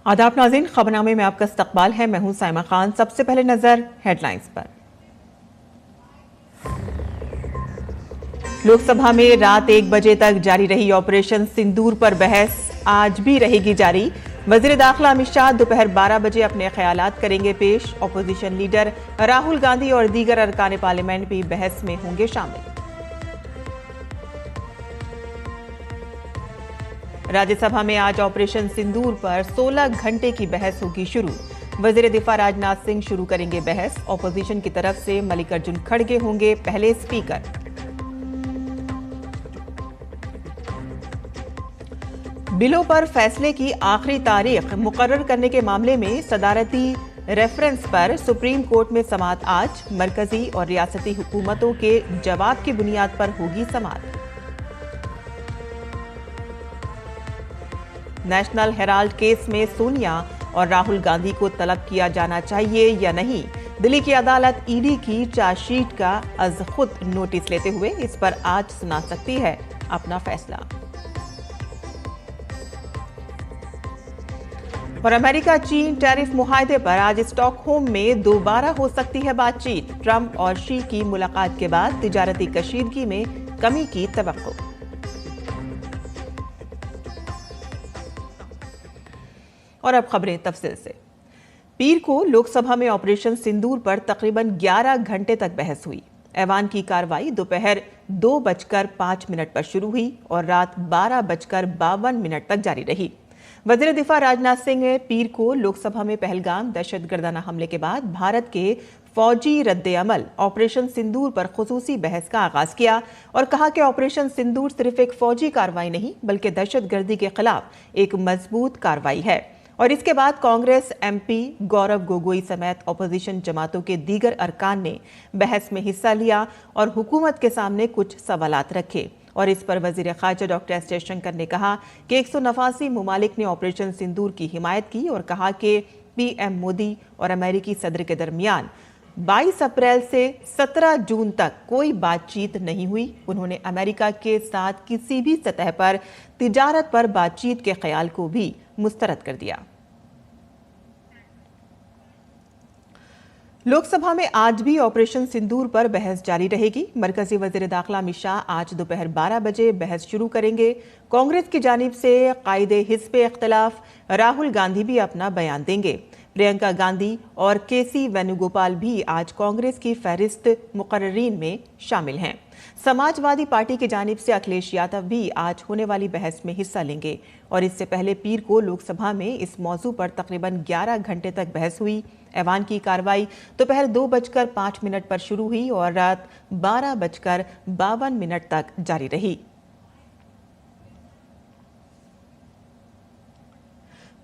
आदाब नाज़रीन, खबरनामे में आपका इस्तकबाल है। मैं हूं साइमा खान। सबसे पहले नजर हेडलाइंस पर। लोकसभा में रात 1 बजे तक जारी रही ऑपरेशन सिंदूर पर बहस, आज भी रहेगी जारी। वजीर दाखिला अमित शाह दोपहर 12 बजे अपने ख्यालात करेंगे पेश। अपोजिशन लीडर राहुल गांधी और दीगर अरकान पार्लियामेंट भी बहस में होंगे शामिल। राज्यसभा में आज ऑपरेशन सिंदूर पर 16 घंटे की बहस होगी शुरू। वजीर दिफा राजनाथ सिंह शुरू करेंगे बहस। अपोजिशन की तरफ से मल्लिकार्जुन खड़गे होंगे पहले स्पीकर। बिलों पर फैसले की आखिरी तारीख मुकर्रर करने के मामले में सदारती रेफरेंस पर सुप्रीम कोर्ट में समाअत आज। मरकजी और रियासती हुकूमतों के जवाब की बुनियाद पर होगी समाअत। नेशनल हेराल्ड केस में सोनिया और राहुल गांधी को तलब किया जाना चाहिए या नहीं, दिल्ली की अदालत ईडी की चार्जशीट का अज खुद नोटिस लेते हुए इस पर आज सुना सकती है अपना फैसला। और अमेरिका चीन टैरिफ मुआहदे पर आज स्टॉकहोम में दोबारा हो सकती है बातचीत। ट्रंप और शी की मुलाकात के बाद तिजारती कशीदगी में कमी की तवक्को। और अब खबरें तफसील से। पीर को लोकसभा में ऑपरेशन सिंदूर पर तकरीबन 11 घंटे तक बहस हुई। ऐवान की कार्रवाई दोपहर 2:05 पर शुरू हुई और रात 12:52 तक जारी रही। वजीर दिफा राजनाथ सिंह ने पीर को लोकसभा में पहलगाम दहशतगर्दाना हमले के बाद भारत के फौजी रद्द-ए-अमल ऑपरेशन सिंदूर पर खुसूसी बहस का आगाज किया और कहा कि ऑपरेशन सिंदूर सिर्फ एक फौजी कार्रवाई नहीं बल्कि दहशतगर्दी के खिलाफ एक मजबूत कार्रवाई है। और इसके बाद कांग्रेस एमपी गौरव गोगोई समेत अपोजिशन जमातों के दीगर अरकान ने बहस में हिस्सा लिया और हुकूमत के सामने कुछ सवालात रखे। और इस पर वजीर खारजा डॉक्टर एस जयशंकर ने कहा कि 189 मुमालिक ने ऑपरेशन सिंदूर की हिमायत की और कहा कि पीएम मोदी और अमेरिकी सदर के दरमियान 22 अप्रैल से 17 जून तक कोई बातचीत नहीं हुई। उन्होंने अमेरिका के साथ किसी भी सतह पर तिजारत पर बातचीत के ख्याल को भी मुस्तरद कर दिया। लोकसभा में आज भी ऑपरेशन सिंदूर पर बहस जारी रहेगी। मरकजी वजीर दाखिला अमित शाह आज दोपहर 12 बजे बहस शुरू करेंगे। कांग्रेस की जानिब से कायदे हिस्ब इख्तिलाफ राहुल गांधी भी अपना बयान देंगे। प्रियंका गांधी और केसी वेणुगोपाल भी आज कांग्रेस की फहरिस्त मुकर्ररीन में शामिल हैं। समाजवादी पार्टी की जानिब से अखिलेश यादव भी आज होने वाली बहस में हिस्सा लेंगे। और इससे पहले पीर को लोकसभा में इस मौजू पर तकरीबन 11 घंटे तक बहस हुई। ऐवान की कार्रवाई दोपहर 2:05 पर शुरू हुई और रात 12:52 तक जारी रही।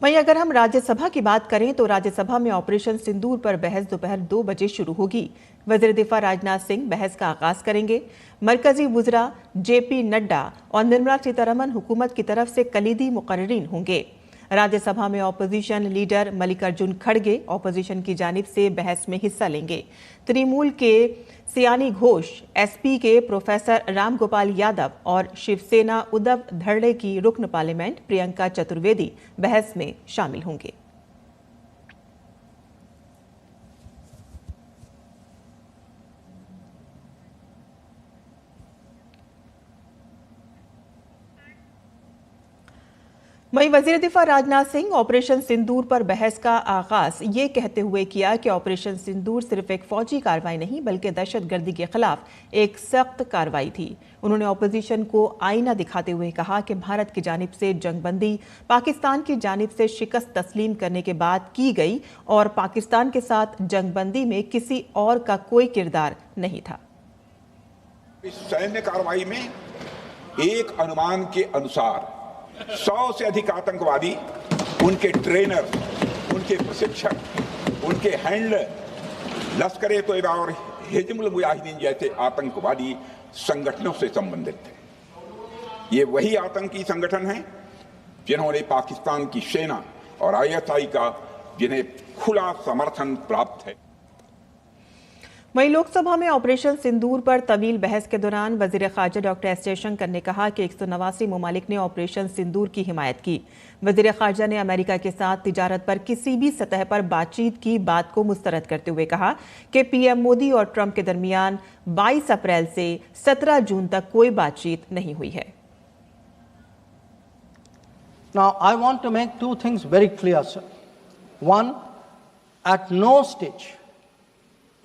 वहीं अगर हम राज्यसभा की बात करें तो राज्यसभा में ऑपरेशन सिंदूर पर बहस दोपहर 2 बजे शुरू होगी। वजीर दिफा राजनाथ सिंह बहस का आगाज करेंगे। मरकजी वुज़रा जेपी नड्डा और निर्मला सीतारमण हुकूमत की तरफ से कलीदी मुकर्ररीन होंगे। राज्यसभा में अपोजिशन लीडर मल्लिकार्जुन खड़गे अपोजिशन की जानिब से बहस में हिस्सा लेंगे। तृणमूल के सियानी घोष, एसपी के प्रोफेसर राम गोपाल यादव और शिवसेना उद्धव धड़े की रुकन पार्लियामेंट प्रियंका चतुर्वेदी बहस में शामिल होंगे। वहीं वजीर दिफा राजनाथ सिंह ऑपरेशन सिंदूर पर बहस का आगाज ये कहते हुए किया कि ऑपरेशन सिंदूर सिर्फ एक फौजी कार्रवाई नहीं बल्कि दहशतगर्दी के खिलाफ एक सख्त कार्रवाई थी। उन्होंने ऑपोजिशन को आईना दिखाते हुए कहा कि भारत की जानिब से जंगबंदी पाकिस्तान की जानिब से शिकस्त तस्लीम करने के बाद की गई और पाकिस्तान के साथ जंगबंदी में किसी और का कोई किरदार नहीं था। इस सैन्य कार्रवाई में एक अनुमान के अनुसार 100 से अधिक आतंकवादी, उनके ट्रेनर, उनके प्रशिक्षक, उनके हैंडलर लश्कर-ए-तोयबा और हिजबुल मुजाहिदीन जैसे आतंकवादी संगठनों से संबंधित थे। ये वही आतंकी संगठन हैं जिन्होंने पाकिस्तान की सेना और आईएसआई का जिन्हें खुला समर्थन प्राप्त है। वहीं लोकसभा में ऑपरेशन सिंदूर पर तवील बहस के दौरान वजीर खारजा डॉक्टर एस जयशंकर ने कहा कि 189 ममालिक ने ऑपरेशन सिंदूर की हिमायत की। वजीर खारजा ने अमेरिका के साथ तिजारत पर किसी भी सतह पर बातचीत की बात को मुस्तरद करते हुए कहा कि पीएम मोदी और ट्रंप के दरमियान 22 अप्रैल से 17 जून तक कोई बातचीत नहीं हुई है। Now, I want to make two things very clear, sir. One, at no stage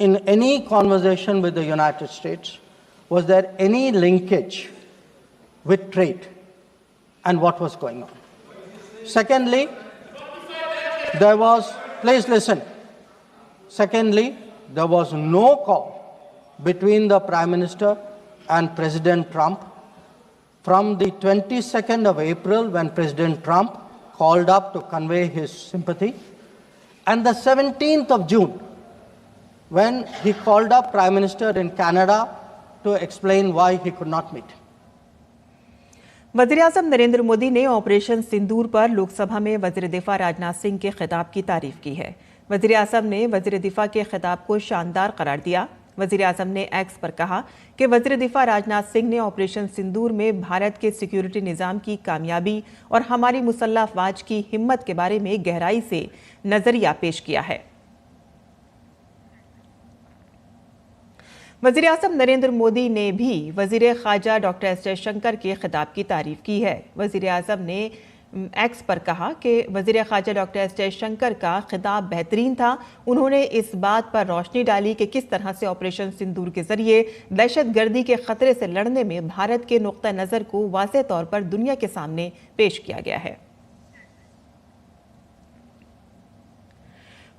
in any conversation with the United States was there any linkage with trade and what was going on. Secondly, please listen. Secondly, there was no call between the Prime Minister and President Trump from the 22nd of April when President Trump called up to convey his sympathy and the 17th of June when he called up Prime Minister in Canada to explain why he could not meet. वज़ीर-ए-आज़म नरेंद्र मोदी ने operation सिंदूर पर लोकसभा में वज़ीर दिफा राजनाथ सिंह के खिताब की तारीफ की है। वज़ीर-ए-आज़म ने वज़ीर दिफा के खिताब को शानदार करार दिया। वज़ीर-ए-आज़म ने एक्स पर कहा कि वज़ीर दिफा राजनाथ सिंह ने ऑपरेशन सिंदूर में भारत के सिक्योरिटी निज़ाम की कामयाबी और हमारी मुसल्लह अफ़वाज की हिम्मत के बारे में गहराई से नज़रिया पेश किया है। वज़ीर-ए-आज़म नरेंद्र मोदी ने भी वज़ीर ख़ारजा डॉक्टर एस जयशंकर के खिताब की तारीफ की है। वज़ीर-ए-आज़म ने एक्स पर कहा कि वज़ीर ख़ारजा डॉक्टर एस जयशंकर का खिताब बेहतरीन था। उन्होंने इस बात पर रोशनी डाली कि किस तरह से ऑपरेशन सिंदूर के जरिए दहशतगर्दी के खतरे से लड़ने में भारत के नुक्ता नज़र को वाज़ेह तौर पर दुनिया के सामने पेश किया गया है।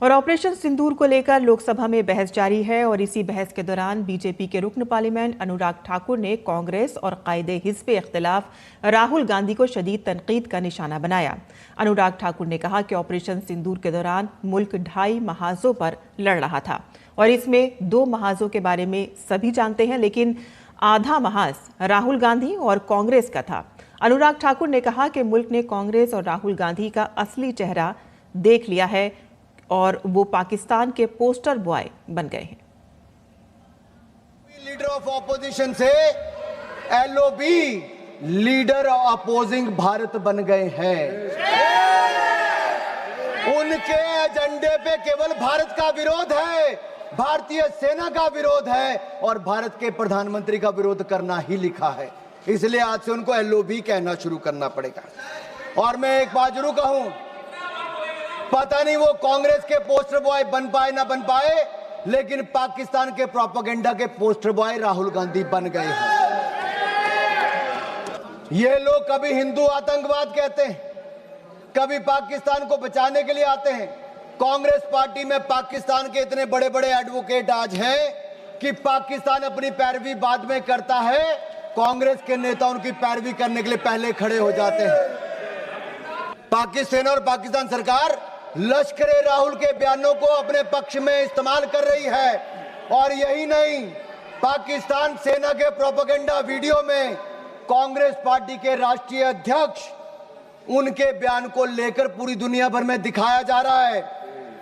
और ऑपरेशन सिंदूर को लेकर लोकसभा में बहस जारी है और इसी बहस के दौरान बीजेपी के रुकन पार्लियामेंट अनुराग ठाकुर ने कांग्रेस और कायदे हिज़्ब इख्तिलाफ राहुल गांधी को शदीद तनकीद का निशाना बनाया। अनुराग ठाकुर ने कहा कि ऑपरेशन सिंदूर के दौरान मुल्क 2.5 महाजों पर लड़ रहा था और इसमें 2 महाजों के बारे में सभी जानते हैं, लेकिन आधा महाज राहुल गांधी और कांग्रेस का था। अनुराग ठाकुर ने कहा कि मुल्क ने कांग्रेस और राहुल गांधी का असली चेहरा देख लिया है और वो पाकिस्तान के पोस्टर बॉय बन गए हैं। लीडर ऑफ ऑपोजिशन से एलओबी लीडर अपोजिंग भारत बन गए हैं। उनके एजेंडे पे केवल भारत का विरोध है, भारतीय सेना का विरोध है और भारत के प्रधानमंत्री का विरोध करना ही लिखा है। इसलिए आज से उनको एलओबी कहना शुरू करना पड़ेगा। और मैं एक बात जरूर कहूं, पता नहीं वो कांग्रेस के पोस्टर बॉय बन पाए ना बन पाए, लेकिन पाकिस्तान के प्रोपेगेंडा के पोस्टर बॉय राहुल गांधी बन गए हैं। ये लोग कभी हिंदू आतंकवाद कहते हैं, कभी पाकिस्तान को बचाने के लिए आते हैं। कांग्रेस पार्टी में पाकिस्तान के इतने बड़े बड़े एडवोकेट आज हैं कि पाकिस्तान अपनी पैरवी बाद में करता है, कांग्रेस के नेता उनकी पैरवी करने के लिए पहले खड़े हो जाते हैं। पाकिस्तान और पाकिस्तान सरकार लश्कर राहुल के बयानों को अपने पक्ष में इस्तेमाल कर रही है और यही नहीं, पाकिस्तान सेना के प्रोपेगेंडा वीडियो में कांग्रेस पार्टी के राष्ट्रीय अध्यक्ष उनके बयान को लेकर पूरी दुनिया भर में दिखाया जा रहा है।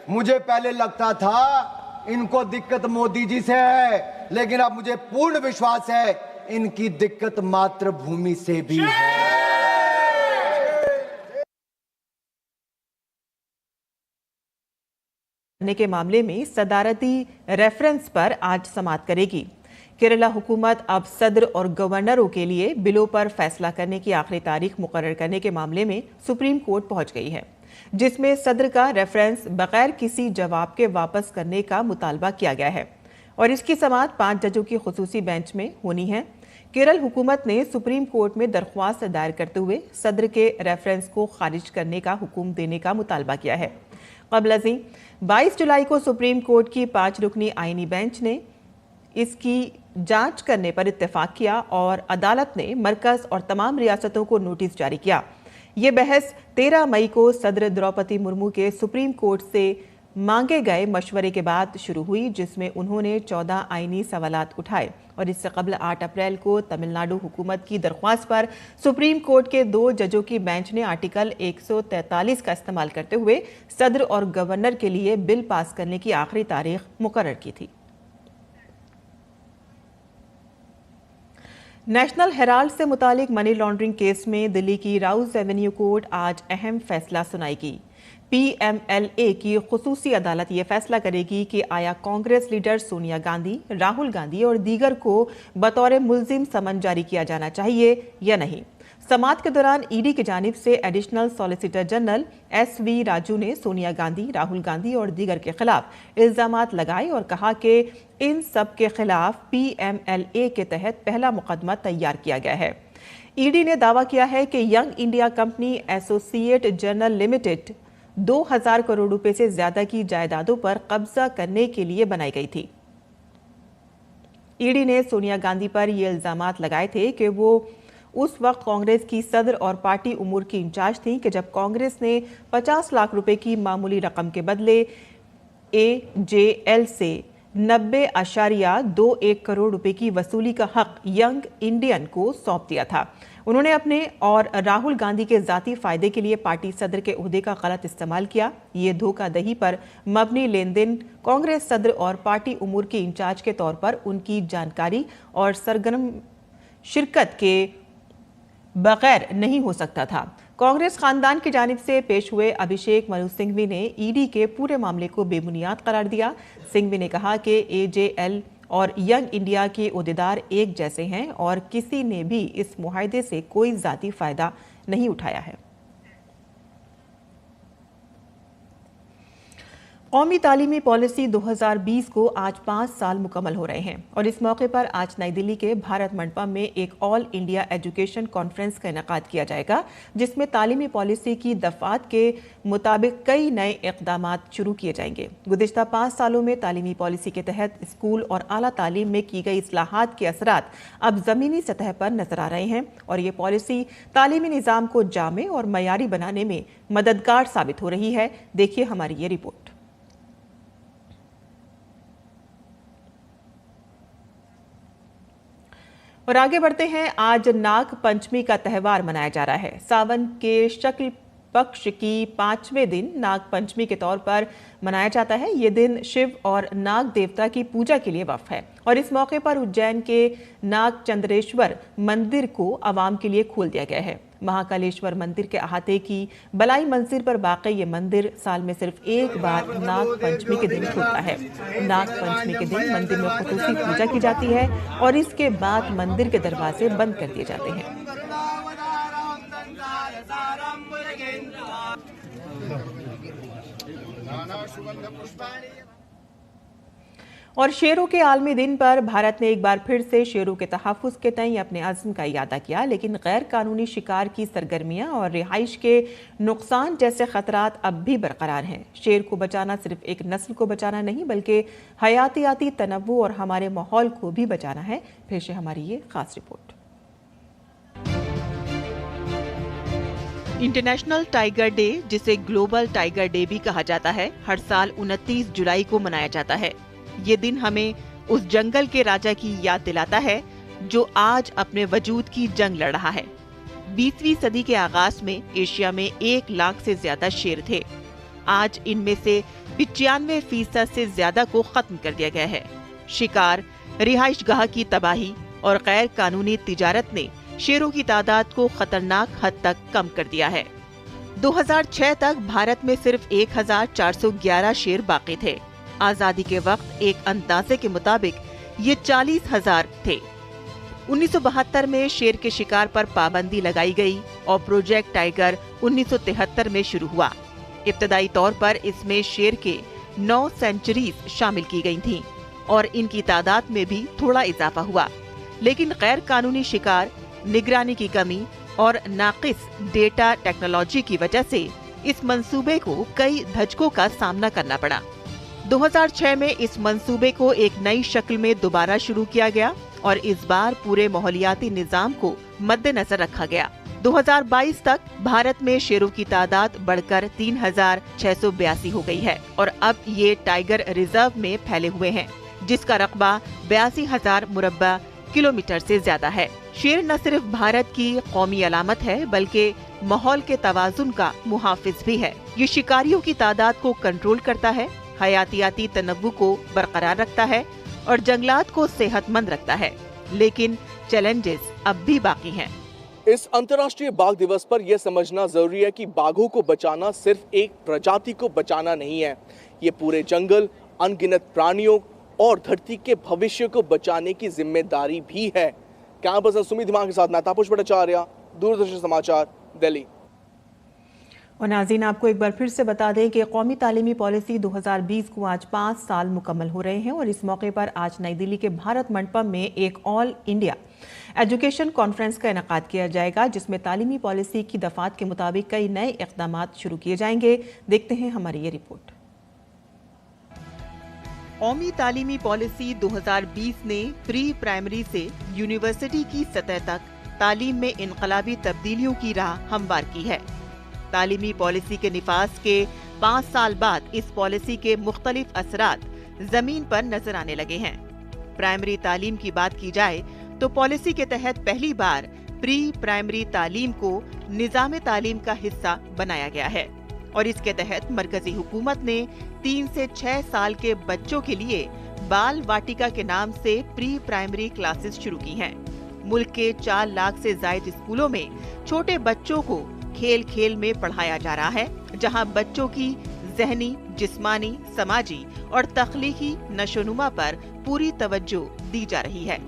मुझे पहले लगता था इनको दिक्कत मोदी जी से है, लेकिन अब मुझे पूर्ण विश्वास है इनकी दिक्कत मातृभूमि से भी है। के मामले में सदारती रेफरेंस पर आज समाअत करेगी। केरला हुकूमत अब सदर और गवर्नरों के लिए बिलों पर फैसला करने की आखिरी तारीख मुकर्रर करने के मामले में सुप्रीम कोर्ट पहुंच गई है, जिसमें सदर का रेफरेंस बगैर किसी जवाब के वापस करने का मुतालबा किया गया है और इसकी समाअत 5 जजों की खुसूसी बेंच में होनी है। केरल हुकूमत ने सुप्रीम कोर्ट में दरख्वास्त दायर करते हुए सदर के रेफरेंस को खारिज करने का हुक्म देने का मुतालबा किया है। क़ब्ल-अज़ीं 22 जुलाई को सुप्रीम कोर्ट की 5 रुकनी आईनी बेंच ने इसकी जांच करने पर इत्तेफाक किया और अदालत ने मरकज़ और तमाम रियासतों को नोटिस जारी किया। ये बहस 13 मई को सदर द्रौपदी मुर्मू के सुप्रीम कोर्ट से मांगे गए मशवरे के बाद शुरू हुई, जिसमें उन्होंने 14 आईनी सवालात उठाए और इससे कबल 8 अप्रैल को तमिलनाडु हुकूमत की दरख्वास्त पर सुप्रीम कोर्ट के 2 जजों की बेंच ने आर्टिकल 143 का इस्तेमाल करते हुए सदर और गवर्नर के लिए बिल पास करने की आखिरी तारीख मुकर्रर की थी। नेशनल हेराल्ड से मुतालिक मनी लॉन्ड्रिंग केस में दिल्ली की राउज एवेन्यू कोर्ट आज अहम फैसला सुनाएगी। पीएमएलए की खुसूसी अदालत ये फैसला करेगी कि आया कांग्रेस लीडर सोनिया गांधी, राहुल गांधी और दीगर को बतौर मुल्जिम समन जारी किया जाना चाहिए या नहीं। समाअत के दौरान ईडी की जानिब से additional solicitor general SV Raju ने सोनिया गांधी, राहुल गांधी और दीगर के खिलाफ इल्जामात लगाए और कहा कि इन सब के खिलाफ पीएमएलए के तहत पहला मुकदमा तैयार किया गया है। ईडी ने दावा किया है कि young India company associate journal limited 2000 crore रुपए से ज्यादा की जायदादों पर कब्जा करने के लिए बनाई गई थी। ईडी ने सोनिया गांधी पर ये इल्जामात लगाए थे कि वो उस वक्त कांग्रेस की सदर और पार्टी उमूर की इंचार्ज थी कि जब कांग्रेस ने 50 लाख रुपए की मामूली रकम के बदले एजेएल से 90.21 करोड़ रुपए की वसूली का हक यंग इंडियन को सौंप दिया था। उन्होंने अपने और राहुल गांधी के जाती फायदे के लिए पार्टी सदर के ओहदे का गलत इस्तेमाल किया। ये धोखाधही पर मबनी लेन देन कांग्रेस सदर और पार्टी उमूर की इंचार्ज के तौर पर उनकी जानकारी और सरगर्म शिरकत के बगैर नहीं हो सकता था। कांग्रेस खानदान की जानिब से पेश हुए अभिषेक मनु सिंघवी ने ईडी के पूरे मामले को बेबुनियाद करार दिया। सिंघवी ने कहा कि एजेएल और यंग इंडिया के ओहदेदार एक जैसे हैं और किसी ने भी इस मुआहदे से कोई जाती फायदा नहीं उठाया है। कौमी तालीमी पॉलिसी 2020 को आज 5 साल मुकम्मल हो रहे हैं और इस मौके पर आज नई दिल्ली के भारत मंडपम में एक ऑल इंडिया एजुकेशन कॉन्फ्रेंस का इनेकाद किया जाएगा, जिसमें तालीमी पॉलिसी की दफात के मुताबिक कई नए इक़दामात शुरू किए जाएंगे। गुज़िश्ता 5 सालों में तालीमी पॉलिसी के तहत स्कूल और आला तालीम में की गई इस्लाहात के असरात अब ज़मीनी सतह पर नजर आ रहे हैं और ये पॉलिसी तालीमी निज़ाम को जामे और मयारी बनाने में मददगार साबित हो रही है। देखिए हमारी ये रिपोर्ट। और आगे बढ़ते हैं। आज नाग पंचमी का त्यौहार मनाया जा रहा है। सावन के शुक्ल पक्ष की 5वें दिन नाग पंचमी के तौर पर मनाया जाता है। ये दिन शिव और नाग देवता की पूजा के लिए वक्फ है और इस मौके पर उज्जैन के नाग चंद्रेश्वर मंदिर को आवाम के लिए खोल दिया गया है। महाकालेश्वर मंदिर के अहाते की बलाई मंजिल पर वाक़ई ये मंदिर साल में सिर्फ एक बार नाग पंचमी के दिन खुलता है। नाग पंचमी के दिन मंदिर में खुसूसी पूजा की जाती है और इसके बाद मंदिर के दरवाजे बंद कर दिए जाते हैं। और शेरों के आलमी दिन पर भारत ने एक बार फिर से शेरों के तहफ़्फ़ुज़ के तय अपने अज़्म का इरादा किया, लेकिन गैर कानूनी शिकार की सरगर्मियां और रिहाइश के नुकसान जैसे खतरात अब भी बरकरार हैं। शेर को बचाना सिर्फ एक नस्ल को बचाना नहीं बल्कि हयातियाती तनव्वु और हमारे माहौल को भी बचाना है। पेश है हमारी ये खास रिपोर्ट। इंटरनेशनल टाइगर डे, जिसे ग्लोबल टाइगर डे भी कहा जाता है, हर साल 29 जुलाई को मनाया जाता है। ये दिन हमें उस जंगल के राजा की याद दिलाता है जो आज अपने वजूद की जंग लड़ रहा है। 20वीं सदी के आगाज में एशिया में 1 लाख से ज्यादा शेर थे। आज इनमें से 95% से ज्यादा को खत्म कर दिया गया है। शिकार, रिहाइशगाह की तबाही और गैर कानूनी तिजारत ने शेरों की तादाद को खतरनाक हद तक कम कर दिया है। 2006 तक भारत में सिर्फ 1411 शेर बाकी थे। आजादी के वक्त एक अंदाजे के मुताबिक ये 40,000 थे। 1972 में शेर के शिकार पर पाबंदी लगाई गई और प्रोजेक्ट टाइगर 1973 में शुरू हुआ। इब्तदाई तौर पर इसमें शेर के 9 सेंचुरीज शामिल की गई थीं और इनकी तादाद में भी थोड़ा इजाफा हुआ, लेकिन गैर कानूनी शिकार, निगरानी की कमी और नाकिस डेटा टेक्नोलॉजी की वजह से इस मंसूबे को कई धचकों का सामना करना पड़ा। 2006 में इस मंसूबे को एक नई शक्ल में दोबारा शुरू किया गया और इस बार पूरे माहौलियाती निजाम को मद्देनजर रखा गया। 2022 तक भारत में शेरों की तादाद बढ़कर 3682 हो गई है और अब ये टाइगर रिजर्व में फैले हुए हैं, जिसका रकबा 82,000 मुरब्बा किलोमीटर से ज्यादा है। शेर न सिर्फ भारत की कौमी अलामत है बल्कि माहौल के तवाजुन का मुहाफिज भी है। ये शिकारियों की तादाद को कंट्रोल करता है, हयातियाती तनव्वु को बरकरार रखता है और जंगलात को सेहतमंद रखता है। लेकिन चैलेंजेस अब भी बाकी हैं। इस अंतर्राष्ट्रीय बाघ दिवस पर यह समझना जरूरी है कि बाघों को बचाना सिर्फ एक प्रजाति को बचाना नहीं है, ये पूरे जंगल, अनगिनत प्राणियों और धरती के भविष्य को बचाने की जिम्मेदारी भी है। कैमरा पर्सन सुमित धीमान के साथ मैं तापस भट्टाचार्य, दूरदर्शन समाचार, दिल्ली। और नाज़रीन, आपको एक बार फिर से बता दें कि कौमी तालीमी पॉलिसी 2020 को आज 5 साल मुकम्मल हो रहे हैं और इस मौके पर आज नई दिल्ली के भारत मंडपम में एक ऑल इंडिया एजुकेशन कॉन्फ्रेंस का इनेकाद किया जाएगा, जिसमें तालीमी पॉलिसी की दफात के मुताबिक कई नए इक़दाम शुरू किए जाएंगे। देखते हैं हमारी ये रिपोर्ट। कौमी तालीमी पॉलिसी 2020 ने प्री प्राइमरी से यूनिवर्सिटी की सतह तक तालीम में इनकलाबी तब्दीलियों की राह हमवार की है। तालीमी पॉलिसी के निफाज के 5 साल बाद इस पॉलिसी के मुख्तलिफ असरात जमीन पर नजर आने लगे हैं। प्राइमरी तालीम की बात की जाए तो पॉलिसी के तहत पहली बार प्री प्राइमरी तालीम को निज़ाम तालीम का हिस्सा बनाया गया है और इसके तहत मरकजी हुकूमत ने 3 से 6 साल के बच्चों के लिए बाल वाटिका के नाम से प्री प्राइमरी क्लासेस शुरू की हैं। मुल्क के 4 लाख से ज्यादा स्कूलों में छोटे बच्चों को खेल खेल में पढ़ाया जा रहा है, जहां बच्चों की ज़हनी, जिस्मानी, समाजी और तख्लीकी नशोनुमा पर पूरी तवज्जो दी जा रही है।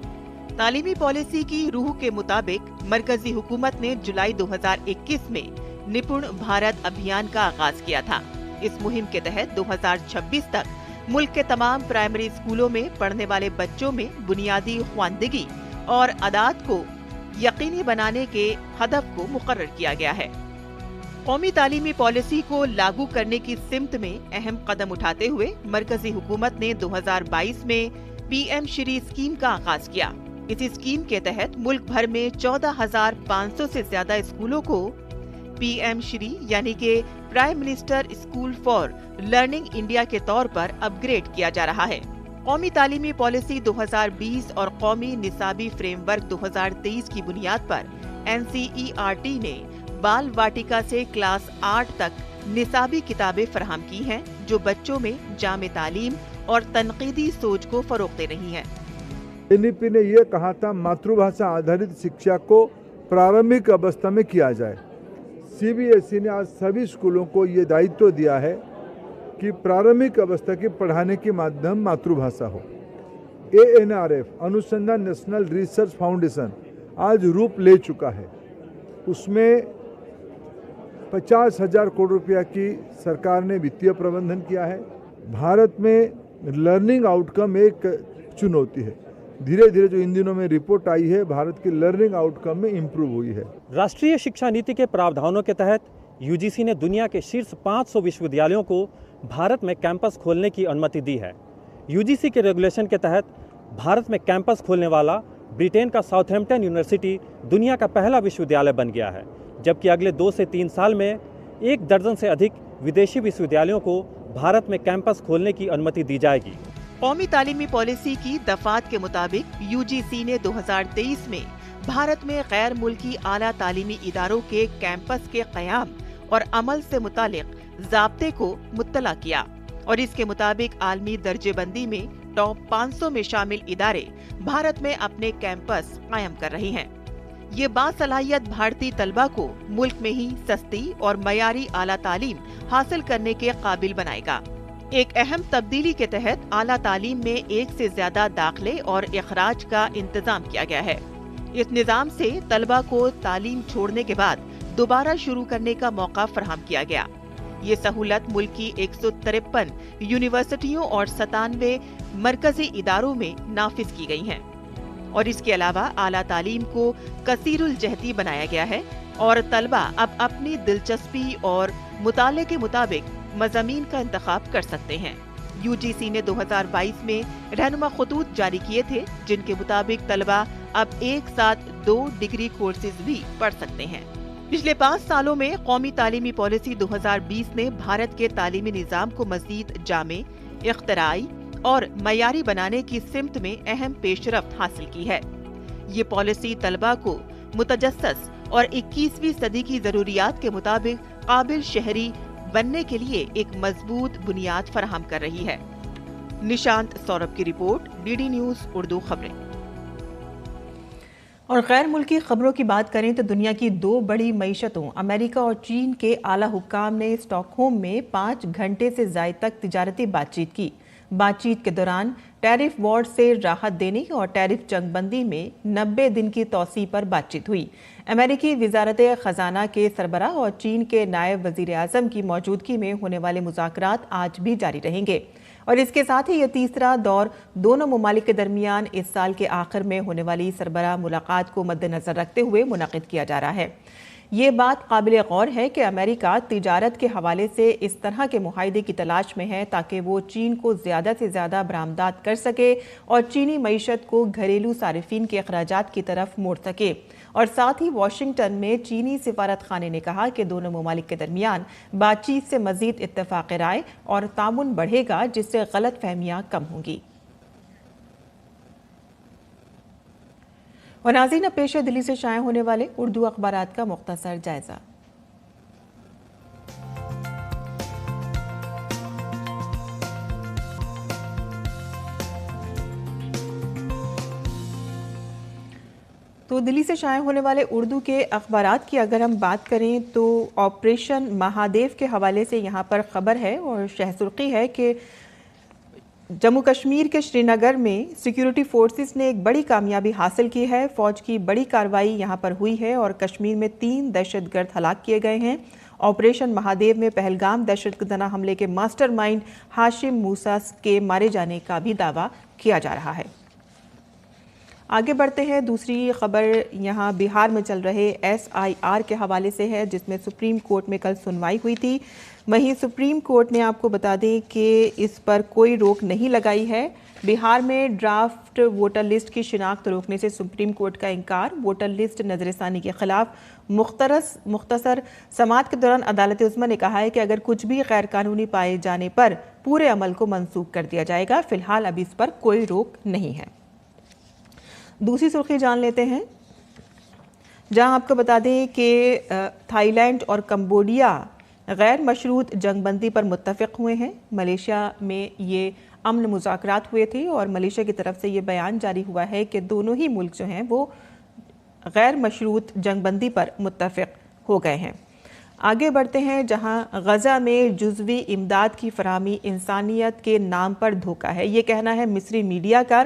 तालीमी पॉलिसी की रूह के मुताबिक मरकजी हुकूमत ने जुलाई 2021 में निपुण भारत अभियान का आगाज किया था। इस मुहिम के तहत 2026 तक मुल्क के तमाम प्राइमरी स्कूलों में पढ़ने वाले बच्चों में बुनियादी ख्वानदगी और अदात को यकीनी बनाने के हदफ को मुकर्रर किया गया है। कौमी तालीमी पॉलिसी को लागू करने की सिमत में अहम कदम उठाते हुए मरकजी हुकूमत ने 2022 में पीएम श्री स्कीम का आगाज किया। इस स्कीम के तहत मुल्क भर में 14,500 से ज्यादा स्कूलों को पीएम श्री यानी कि prime minister school for learning India के तौर पर अपग्रेड किया जा रहा है। कौमी तालीमी पॉलिसी 2020 और कौमी निसाबी फ्रेमवर्क 2023 की बुनियाद पर NCERT ने बाल वाटिका से क्लास 8 तक निसाबी किताबें फराहम की हैं, जो बच्चों में जामे तालीम और तनकीदी सोच को फरोग दे रही हैं। NEP ने यह कहा था मातृभाषा आधारित शिक्षा को प्रारंभिक अवस्था में किया जाए। CBSE ने आज सभी स्कूलों को ये दायित्व दिया है कि प्रारंभिक अवस्था के पढ़ाने के माध्यम मातृभाषा हो। ANRF अनुसंधान नेशनल रिसर्च फाउंडेशन आज रूप ले चुका है। उसमें 50,000 करोड़ रुपया की सरकार ने वित्तीय प्रबंधन किया है। भारत में लर्निंग आउटकम एक चुनौती है। धीरे धीरे जो इन दिनों में रिपोर्ट आई है, भारत की लर्निंग आउटकम में इम्प्रूव हुई है। राष्ट्रीय शिक्षा नीति के प्रावधानों के तहत UGC ने दुनिया के शीर्ष 500 विश्वविद्यालयों को भारत में कैंपस खोलने की अनुमति दी है। UGC के रेगुलेशन के तहत भारत में कैंपस खोलने वाला ब्रिटेन का साउथहैम्पटन यूनिवर्सिटी दुनिया का पहला विश्वविद्यालय बन गया है, जबकि अगले 2 से 3 साल में 1 दर्जन से अधिक विदेशी विश्वविद्यालयों को भारत में कैंपस खोलने की अनुमति दी जाएगी। कौमी तालीमी पॉलिसी की दफात के मुताबिक UGC ने 2023 में भारत में गैर मुल्की आला तालीमी इदारों के कैंपस के क़याम और अमल से मुतालिक ज़ाब्ते को मुत्तला किया और इसके मुताबिक आलमी दर्जेबंदी में टॉप 500 में शामिल इदारे भारत में अपने कैंपस कायम कर रहे हैं। ये बासलाहियत भारतीय तलबा को मुल्क में ही सस्ती और मयारी आला तालीम हासिल करने के काबिल बनाएगा। एक अहम तब्दीली के तहत आला तालीम में 1 से ज्यादा दाखिले और इखराज का इंतजाम किया गया है। इस निजाम से तलबा को तालीम छोड़ने के बाद दोबारा शुरू करने का मौका फराहम किया गया। ये सहूलत मुल्क की 153 यूनिवर्सिटियों और 97 मरकजी इदारों में नाफिज की गई हैं। और इसके अलावा आला तालीम को कसीरुल जहती बनाया गया है और तलबा अब अपनी दिलचस्पी और मुताले के मुताबिक मज़ामीन का इंतखाब कर सकते हैं। UGC ने 2022 में रहनुमा खतूत जारी किए थे, जिनके मुताबिक तलबा अब एक साथ 2 डिग्री कोर्सेज भी पढ़ सकते हैं। पिछले 5 सालों में कौमी तालीमी पॉलिसी 2020 ने भारत के तालीमी निज़ाम को मज़ीद जामे, इख्तराई और मयारी बनाने की सिमत में अहम पेशरफ्त हासिल की है। ये पॉलिसी तलबा को मुतजस्सस और 21वीं सदी की जरूरियात के मुताबिक काबिल शहरी बनने के लिए एक मजबूत बुनियाद फराहम कर रही है। निशांत सौरभ की रिपोर्ट, DD न्यूज उर्दू खबरें। और गैर मुल्की खबरों की बात करें तो दुनिया की दो बड़ी मईशतों अमेरिका और चीन के आला हुक्काम ने स्टॉकहोम में 5 घंटे से ज़ायद तक तिजारती बातचीत की। बातचीत के दौरान टैरिफ वॉर से राहत देने और टैरिफ जंगबंदी में 90 दिन की तौसी पर बातचीत हुई। अमेरिकी वजारत ख़जाना के सरबराह और चीन के नायब वज़ीर आज़म की मौजूदगी में होने वाले मुज़ाकरात आज भी जारी रहेंगे और इसके साथ ही ये तीसरा दौर दोनों ममालिक के दरमियान इस साल के आखिर में होने वाली सरबराह मुलाकात को मद्देनजर रखते हुए मुनक़िद किया जा रहा है। ये बात काबिल गौर है कि अमेरिका तिजारत के हवाले से इस तरह के मुआहदे की तलाश में है ताकि वो चीन को ज़्यादा से ज़्यादा बरामदात कर सके और चीनी मईशत को घरेलू सारिफिन के अखराजात की तरफ मोड़ सके। और साथ ही वाशिंगटन में चीनी सिफारत खाने ने कहा कि दोनों ममालिक के दरमियान बातचीत से मज़ीद इत्तफ़ाक़ राय और तामुन बढ़ेगा, जिससे गलत फहमियाँ कम होंगी। और नाज़रीन, अब पेश है दिल्ली से शाया होने वाले उर्दू अखबारात का मुख्तसर जायजा। तो दिल्ली से शाया होने वाले उर्दू के अखबारात की अगर हम बात करें तो ऑपरेशन महादेव के हवाले से यहाँ पर खबर है और शहसुर्खी है कि जम्मू कश्मीर के श्रीनगर में सिक्योरिटी फोर्सेस ने एक बड़ी कामयाबी हासिल की है। फौज की बड़ी कार्रवाई यहाँ पर हुई है और कश्मीर में 3 दहशतगर्द हलाक किए गए हैं। ऑपरेशन महादेव में पहलगाम दहशतगर्दाना हमले के मास्टरमाइंड हाशिम मूसा के मारे जाने का भी दावा किया जा रहा है। आगे बढ़ते हैं, दूसरी खबर यहाँ बिहार में चल रहे SIR के हवाले से है, जिसमें सुप्रीम कोर्ट में कल सुनवाई हुई थी। वहीं सुप्रीम कोर्ट ने आपको बता दें कि इस पर कोई रोक नहीं लगाई है। बिहार में ड्राफ्ट वोटर लिस्ट की शिनाख्त रोकने से सुप्रीम कोर्ट का इनकार। वोटर लिस्ट नजरसानी के खिलाफ मुख्तसर समाअत के दौरान अदालत उज़्मा ने कहा है कि अगर कुछ भी गैर कानूनी पाए जाने पर पूरे अमल को मनसूख कर दिया जाएगा। फिलहाल अभी इस पर कोई रोक नहीं है। दूसरी सुर्खी जान लेते हैं, जहां आपको बता दें कि थाईलैंड और कंबोडिया गैर मशरूत जंगबंदी पर मुत्तफ़िक हुए हैं। मलेशिया में ये अमन मुज़ाकरात हुए थे और मलेशिया की तरफ से ये बयान जारी हुआ है कि दोनों ही मुल्क जो हैं वो गैर मशरूत जंगबंदी पर मुत्तफ़िक हो गए हैं। आगे बढ़ते हैं, जहां गज़ा में जुज़वी इमदाद की फराहमी इंसानियत के नाम पर धोखा है, ये कहना है मिस्री मीडिया का।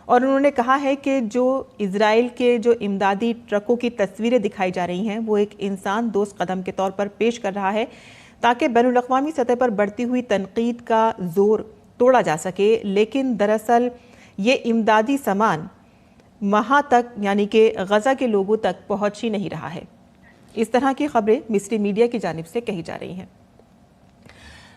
और उन्होंने कहा है कि जो इजराइल के जो इमदादी ट्रकों की तस्वीरें दिखाई जा रही हैं वो एक इंसान दोस्त कदम के तौर पर पेश कर रहा है ताकि बैनुल-अक़वामी सतह पर बढ़ती हुई तनकीद का जोर तोड़ा जा सके, लेकिन दरअसल ये इमदादी सामान वहाँ तक यानी कि गज़ा के लोगों तक पहुँच ही नहीं रहा है। इस तरह की खबरें मिस्री मीडिया की जानिब से कही जा रही हैं।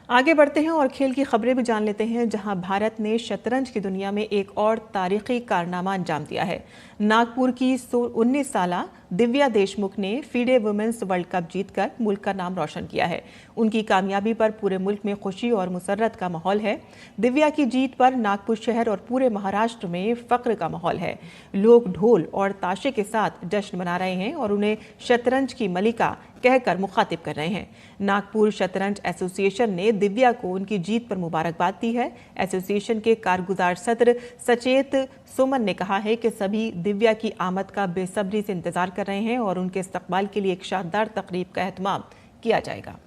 आगे बढ़ते हैं और खेल की खबरें भी जान लेते हैं, जहां भारत ने शतरंज की दुनिया में एक और तारीखी कारनामा अंजाम दिया है। नागपुर की 19 साला दिव्या देशमुख ने फीडे वुमेन्स वर्ल्ड कप जीतकर मुल्क का नाम रोशन किया है। उनकी कामयाबी पर पूरे मुल्क में खुशी और मुसर्रत का माहौल है। दिव्या की जीत पर नागपुर शहर और पूरे महाराष्ट्र में फ़ख्र का माहौल है। लोग ढोल और ताशे के साथ जश्न मना रहे हैं और उन्हें शतरंज की मलिका कहकर मुखातिब कर रहे हैं। नागपुर शतरंज एसोसिएशन ने दिव्या को उनकी जीत पर मुबारकबाद दी है। एसोसिएशन के कारगुजार सदर सचेत सुमन ने कहा है कि सभी दिव्या की आमद का बेसब्री से इंतजार कर रहे हैं और उनके इस्तकबाल के लिए एक शानदार तकरीब का एहतमाम किया जाएगा।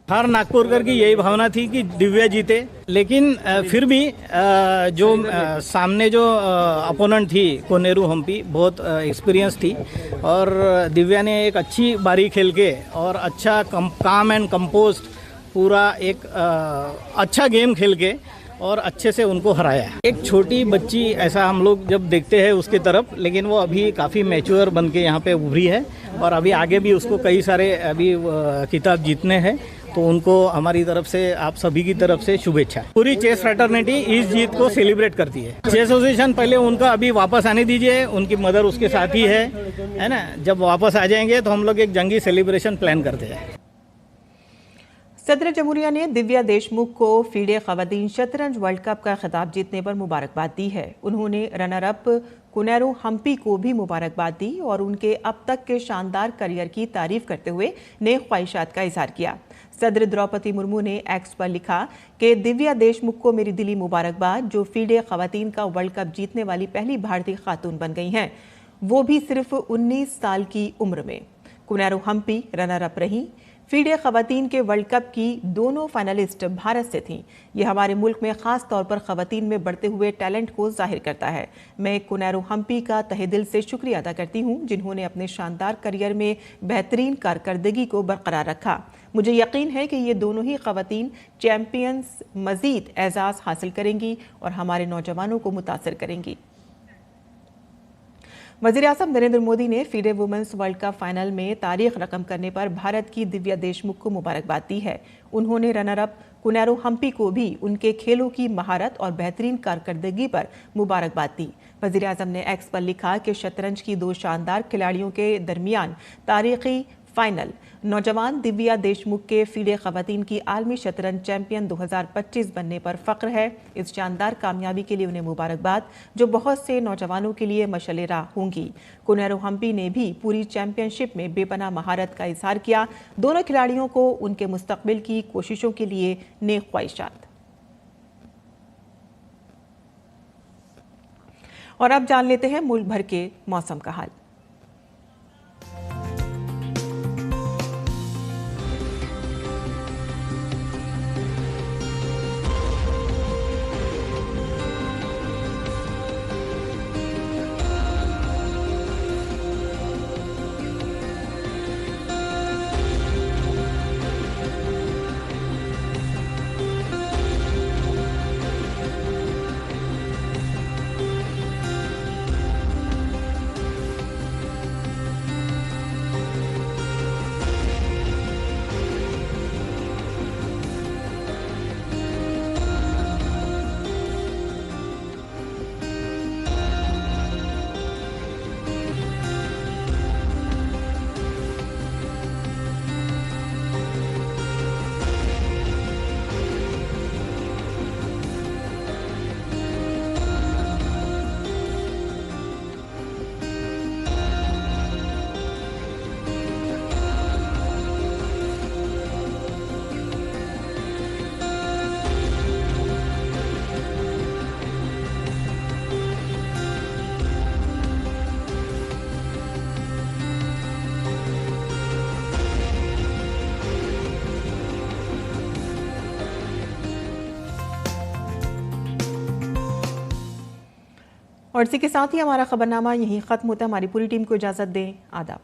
हर नागपुरकर की यही भावना थी कि दिव्या जीते, लेकिन फिर भी जो सामने जो अपोनेंट थी कोनेरू हम्पी बहुत एक्सपीरियंस थी और दिव्या ने एक अच्छी बारी खेल के और अच्छा काम एंड कंपोस्ट पूरा एक अच्छा गेम खेल के और अच्छे से उनको हराया। एक छोटी बच्ची ऐसा हम लोग जब देखते हैं उसकी तरफ, लेकिन वो अभी काफ़ी मैच्योर बन के यहाँ पे उभरी है और अभी आगे भी उसको कई सारे अभी खिताब जीतने हैं, तो उनको हमारी तरफ से आप सभी की तरफ से शुभेच्छा। पूरी चेस फ्रेटर्निटी इस जीत को सेलिब्रेट करती है। चेस एसोसिएशन पहले उनका अभी वापस आने दीजिए, उनकी मदर उसके साथ ही है ना। जब वापस आ जाएंगे तो हम लोग एक जंगी सेलिब्रेशन प्लान करते हैं। सदर जमहूरिया ने दिव्या देशमुख को फीडे खवातीन शतरंज वर्ल्ड कप का खिताब जीतने पर मुबारकबाद दी है। उन्होंने रनर अप कुनेरू हम्पी को भी मुबारकबाद दी और उनके अब तक के शानदार करियर की तारीफ करते हुए नेक ख्वाहिशात का इजहार किया। सदर द्रौपदी मुर्मू ने एक्स पर लिखा कि दिव्या देशमुख को मेरी दिली मुबारकबाद, जो फीडे खवातीन का वर्ल्ड कप जीतने वाली पहली भारतीय खातून बन गई हैं, वो भी सिर्फ 19 साल की उम्र में। कुनेरू हम्पी रनर अप रही। फीडे खवातीन के वर्ल्ड कप की दोनों फाइनलिस्ट भारत से थीं। ये हमारे मुल्क में खास तौर पर खवातीन में बढ़ते हुए टैलेंट को जाहिर करता है। मैं कुनेरू हम्पी का तहे दिल से शुक्रिया अदा करती हूँ, जिन्होंने अपने शानदार करियर में बेहतरीन कारकर्दगी को बरकरार रखा। मुझे यकीन है कि ये दोनों ही खवातीन चैंपियंस मजीद एजाज़ हासिल करेंगी और हमारे नौजवानों को मुतासर करेंगी। वज़ीर-ए-आज़म नरेंद्र मोदी ने FIDE women's world cup final में तारीख रकम करने पर भारत की दिव्या देशमुख को मुबारकबाद दी है। उन्होंने रनर अप कुनेरू हम्पी को भी उनके खेलों की महारत और बेहतरीन कारकर्दगी पर मुबारकबाद दी। वज़ीर-ए-आज़म ने एक्स पर लिखा कि शतरंज की दो शानदार खिलाड़ियों के दरमियान तारीखी फाइनल। नौजवान दिव्या देशमुख के फीडे खवातीन की आलमी शतरंज चैंपियन 2025 बनने पर फख्र है। इस शानदार कामयाबी के लिए उन्हें मुबारकबाद, जो बहुत से नौजवानों के लिए मशाल राह होंगी। कुनेरू हम्पी ने भी पूरी चैंपियनशिप में बेपनाह महारत का इजहार किया। दोनों खिलाड़ियों को उनके मुस्तकबिल की कोशिशों के लिए नेक ख्वाहिशात। और अब जान लेते हैं मुल्क भर के मौसम का हाल। और इसी के साथ ही हमारा खबरनामा यहीं खत्म होता है। हमारी पूरी टीम को इजाजत दें। आदाब।